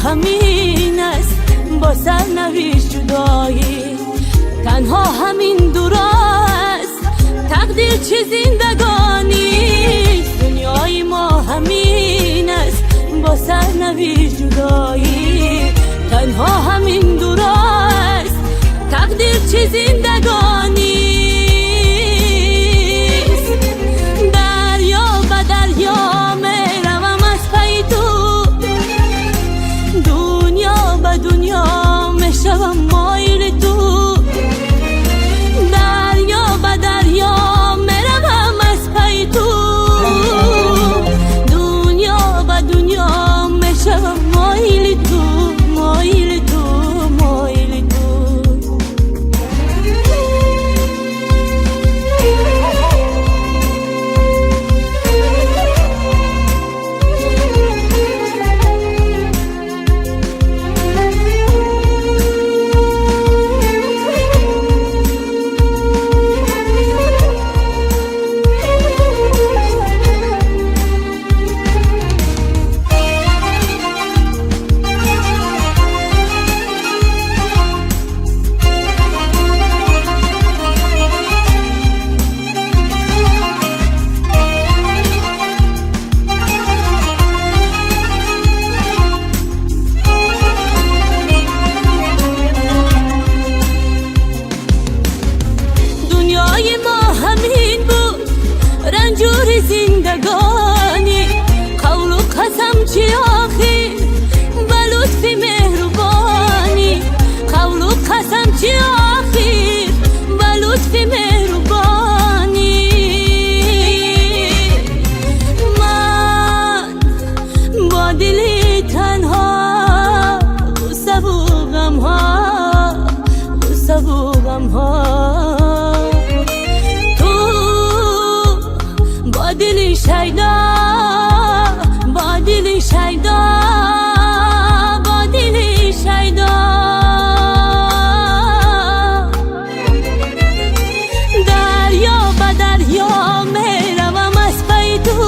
همین است، با سرنوشت جدایی. تنها همین دور است، تقدیر چه زندگانی. دنیای ما همین است، با سرنوشت جدایی. تنها همین دور است، تقدیر چه زندگانی. دنیا میشوم مایل تو، دریا به دریا میروم از پی تو. دنیا به دنیا میشوم مایل تو، مایل تو، مایل تو. رنجور زندگانی، قول و قسم چی آخر و لطف مهربانی. قول و قسم چی آخر و لطف مهربانی. من با دل تنها، غصه و غم ها، غصه و غم ها. با دل شیدا، با دل شیدا، با دل شیدا. دریا به دریا میروم از پی تو،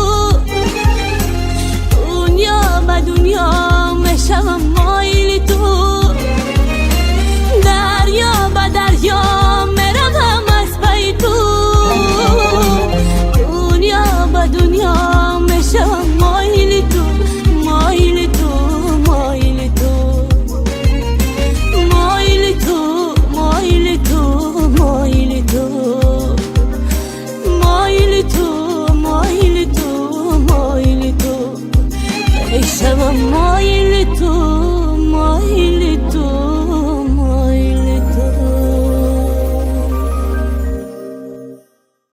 دنیا به دنیا میشوم مایل تو. دریا به دریا میروم از پی تو، دنیا میشم مایل تو، مایل تو، مایل تو. مایل تو، مایل تو، مایل تو. مایل تو، مایل تو، مایل تو. میشم مایل تو.